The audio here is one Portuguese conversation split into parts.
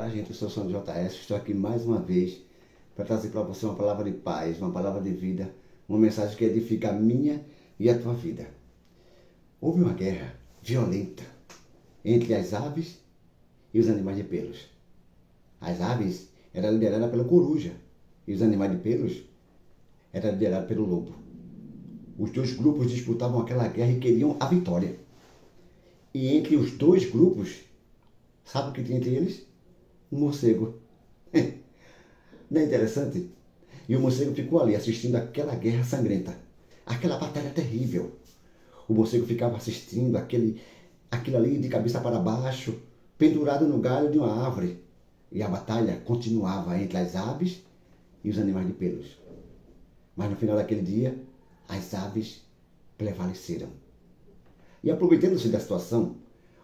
Olá, gente, eu sou o Sandro JS, estou aqui mais uma vez para trazer para você uma palavra de paz, uma palavra de vida, uma mensagem que edifica a minha e a tua vida. Houve uma guerra violenta entre as aves e os animais de pelos. As aves eram lideradas pela coruja e os animais de pelos eram liderados pelo lobo. Os dois grupos disputavam aquela guerra e queriam a vitória. E entre os dois grupos, sabe o que tinha entre eles? Um morcego. Não é interessante? E o morcego ficou ali assistindo aquela guerra sangrenta, aquela batalha terrível. O morcego ficava assistindo aquilo ali de cabeça para baixo, pendurado no galho de uma árvore. E a batalha continuava entre as aves e os animais de pelos. Mas no final daquele dia, as aves prevaleceram. E aproveitando-se da situação,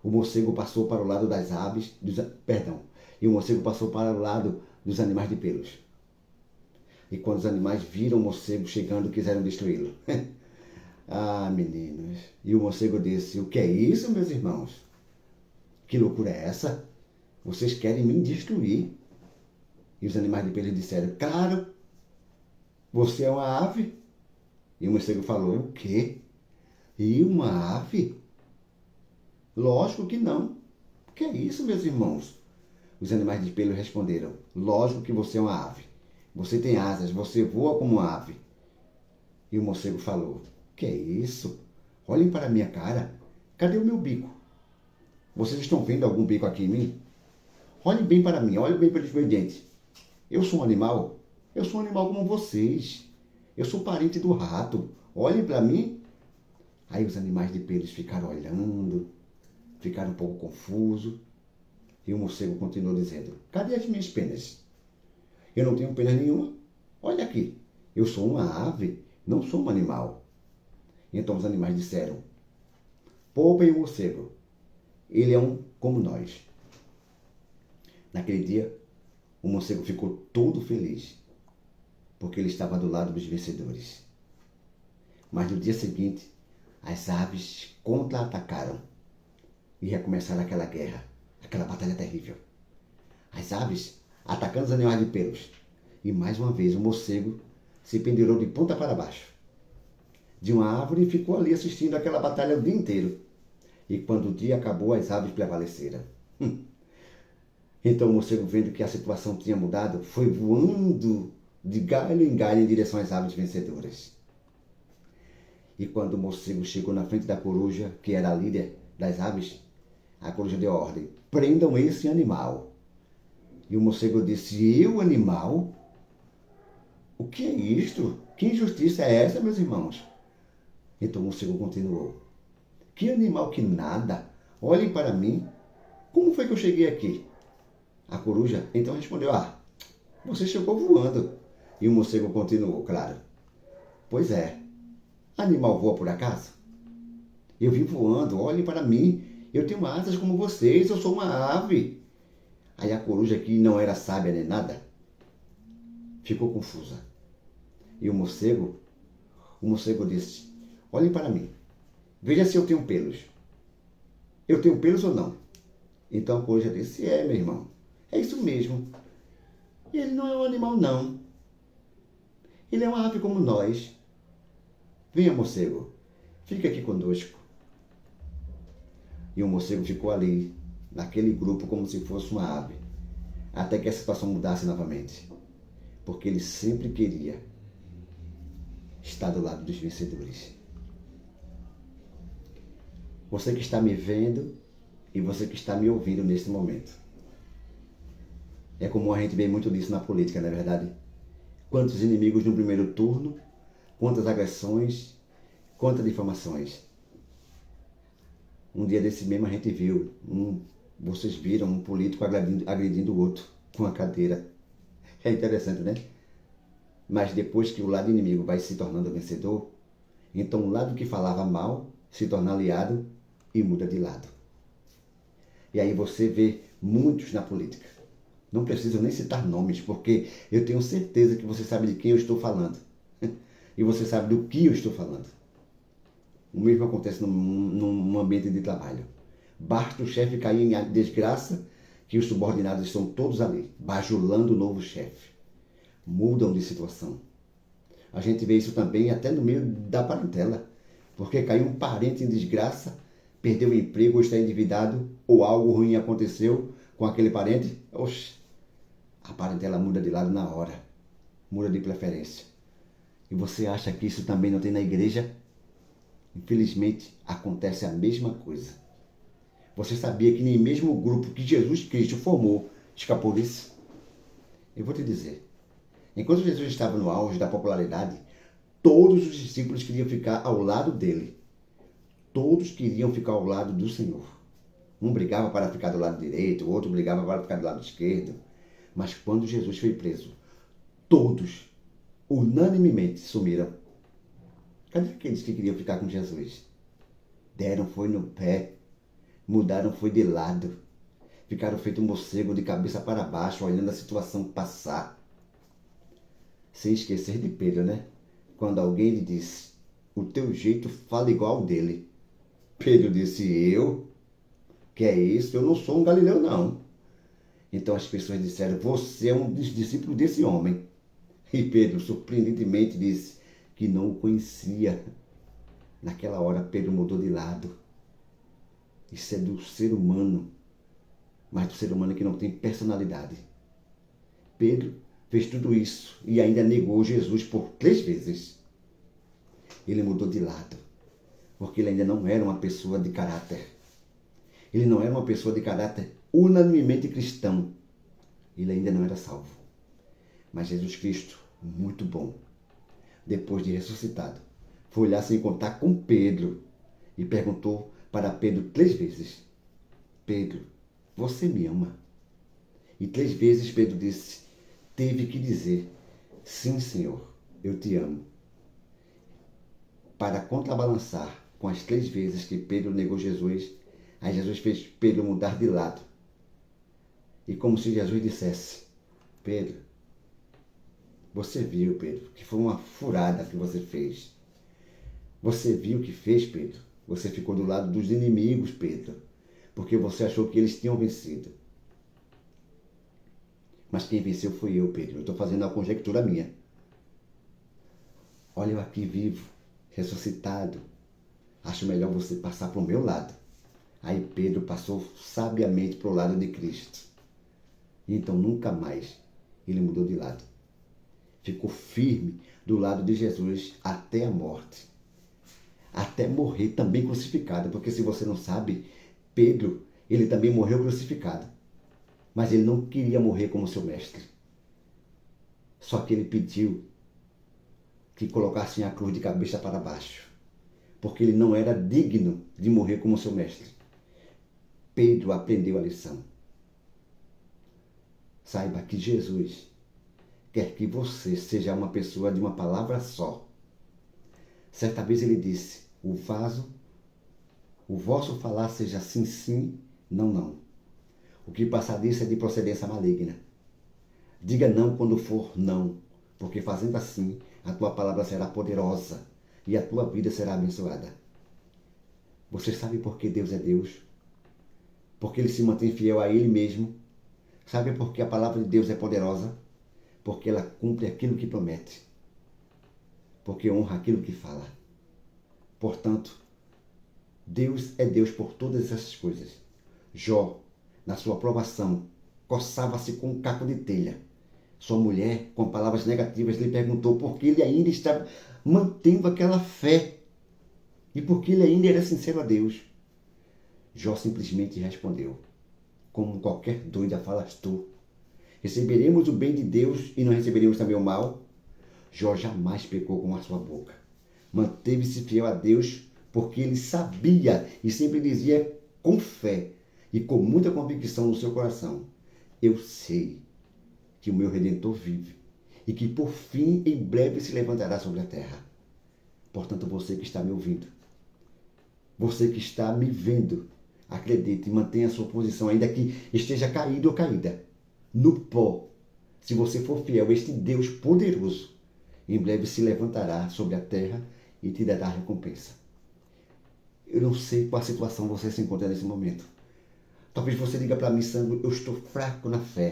o morcego passou para o lado das aves, e o morcego passou para o lado dos animais de pelos. E quando os animais viram o morcego chegando, quiseram destruí-lo. Ah, meninos. E o morcego disse: o que é isso, meus irmãos? Que loucura é essa? Vocês querem me destruir? E os animais de pelos disseram: claro, você é uma ave. E o morcego falou: o quê? E uma ave? Lógico que não. O que é isso, meus irmãos? Os animais de pelo responderam: lógico que você é uma ave. Você tem asas, você voa como uma ave. E o morcego falou: que é isso? Olhem para a minha cara. Cadê o meu bico? Vocês estão vendo algum bico aqui em mim? Olhem bem para mim, olhem bem pelos meus dentes. Eu sou um animal? Eu sou um animal como vocês. Eu sou parente do rato. Olhem para mim. Aí os animais de pelos ficaram olhando, ficaram um pouco confusos. E o morcego continuou dizendo: cadê as minhas penas? Eu não tenho pena nenhuma. Olha aqui, eu sou uma ave, não sou um animal. Então os animais disseram: poupem o morcego, ele é um como nós. Naquele dia, o morcego ficou todo feliz, porque ele estava do lado dos vencedores. Mas no dia seguinte, as aves contra-atacaram e recomeçaram aquela guerra, aquela batalha terrível. As aves atacando os animais de pelos. E mais uma vez o morcego se pendurou de ponta para baixo de uma árvore e ficou ali assistindo aquela batalha o dia inteiro. E quando o dia acabou, as aves prevaleceram. Então o morcego, vendo que a situação tinha mudado, foi voando de galho em galho em direção às aves vencedoras. E quando o morcego chegou na frente da coruja, que era a líder das aves, a coruja deu a ordem: prendam esse animal. E o morcego disse: eu, animal? O que é isto? Que injustiça é essa, meus irmãos? Então o morcego continuou: que animal que nada! Olhem para mim. Como foi que eu cheguei aqui? A coruja então respondeu: você chegou voando. E o morcego continuou: claro. Pois é. Animal voa por acaso? Eu vim voando, olhem para mim. Eu tenho asas como vocês, eu sou uma ave. Aí a coruja, que não era sábia nem nada, ficou confusa. E o morcego disse: olhem para mim. Veja se eu tenho pelos. Eu tenho pelos ou não? Então a coruja disse: é, meu irmão. É isso mesmo. Ele não é um animal, não. Ele é uma ave como nós. Venha, morcego. Fica aqui conosco. E o morcego ficou ali, naquele grupo, como se fosse uma ave, até que a situação mudasse novamente. Porque ele sempre queria estar do lado dos vencedores. Você que está me vendo e você que está me ouvindo nesse momento. É comum a gente ver muito disso na política, não é verdade? Quantos inimigos no primeiro turno, quantas agressões, quantas difamações. Um dia desse mesmo a gente viu, vocês viram um político agredindo o outro com a cadeira. É interessante, né? Mas depois que o lado inimigo vai se tornando vencedor, então o lado que falava mal se torna aliado e muda de lado. E aí você vê muitos na política. Não preciso nem citar nomes, porque eu tenho certeza que você sabe de quem eu estou falando. E você sabe do que eu estou falando. O mesmo acontece num ambiente de trabalho. Basta o chefe cair em desgraça que os subordinados estão todos ali, bajulando o novo chefe. Mudam de situação. A gente vê isso também até no meio da parentela. Porque caiu um parente em desgraça, perdeu o emprego ou está endividado, ou algo ruim aconteceu com aquele parente, oxe, a parentela muda de lado na hora. Muda de preferência. E você acha que isso também não tem na igreja? Infelizmente, acontece a mesma coisa. Você sabia que nem mesmo o grupo que Jesus Cristo formou escapou disso? Eu vou te dizer. Enquanto Jesus estava no auge da popularidade, todos os discípulos queriam ficar ao lado dele. Todos queriam ficar ao lado do Senhor. Um brigava para ficar do lado direito, o outro brigava para ficar do lado esquerdo. Mas quando Jesus foi preso, todos, unanimemente, sumiram. Cadê aqueles que queriam ficar com Jesus? Deram foi no pé, mudaram foi de lado. Ficaram feito um morcego de cabeça para baixo, olhando a situação passar. Sem esquecer de Pedro, né? Quando alguém lhe disse, o teu jeito fala igual ao dele. Pedro disse, eu? Que é isso? Eu não sou um galileu, não. Então as pessoas disseram, você é um discípulo desse homem. E Pedro, surpreendentemente, disse que não o conhecia. Naquela hora, Pedro mudou de lado. Isso é do ser humano, mas do ser humano que não tem personalidade. Pedro fez tudo isso e ainda negou Jesus por 3 vezes. Ele mudou de lado, porque ele ainda não era uma pessoa de caráter. Ele não era uma pessoa de caráter unanimemente cristão. Ele ainda não era salvo. Mas Jesus Cristo, muito bom, depois de ressuscitado, foi lá se encontrar com Pedro e perguntou para Pedro 3 vezes, Pedro, você me ama? E 3 vezes Pedro teve que dizer, sim, Senhor, eu te amo. Para contrabalançar com as 3 vezes que Pedro negou Jesus, aí Jesus fez Pedro mudar de lado. E como se Jesus dissesse, Pedro, você viu, Pedro, que foi uma furada que você fez. Você viu o que fez, Pedro? Você ficou do lado dos inimigos, Pedro, porque você achou que eles tinham vencido. Mas quem venceu foi eu, Pedro. Eu estou fazendo uma conjectura minha. Olha eu aqui vivo, ressuscitado. Acho melhor você passar para o meu lado. Aí Pedro passou sabiamente para o lado de Cristo. E então nunca mais ele mudou de lado. Ficou firme do lado de Jesus até a morte. Até morrer também crucificado. Porque se você não sabe, Pedro, ele também morreu crucificado. Mas ele não queria morrer como seu mestre. Só que ele pediu que colocassem a cruz de cabeça para baixo. Porque ele não era digno de morrer como seu mestre. Pedro aprendeu a lição. Saiba que Jesus quer que você seja uma pessoa de uma palavra só. Certa vez ele disse, o vosso falar seja sim, sim, não, não. O que passar disso é de procedência maligna. Diga não quando for não, porque fazendo assim, a tua palavra será poderosa e a tua vida será abençoada. Você sabe por que Deus é Deus? Porque ele se mantém fiel a ele mesmo. Sabe por que a palavra de Deus é poderosa? Porque ela cumpre aquilo que promete. Porque honra aquilo que fala. Portanto, Deus é Deus por todas essas coisas. Jó, na sua provação, coçava-se com um caco de telha. Sua mulher, com palavras negativas, lhe perguntou por que ele ainda estava mantendo aquela fé e por que ele ainda era sincero a Deus. Jó simplesmente respondeu, como qualquer doida falas tu. Receberemos o bem de Deus e não receberemos também o mal? Jó jamais pecou com a sua boca. Manteve-se fiel a Deus porque ele sabia e sempre dizia com fé e com muita convicção no seu coração, eu sei que o meu Redentor vive e que por fim em breve se levantará sobre a terra. Portanto, você que está me ouvindo, você que está me vendo, acredite e mantenha a sua posição, ainda que esteja caído ou caída, no pó. Se você for fiel a este Deus poderoso, em breve se levantará sobre a terra e te dará recompensa. Eu não sei qual situação você se encontra nesse momento, Talvez você diga para mim, Sandro, eu estou fraco na fé.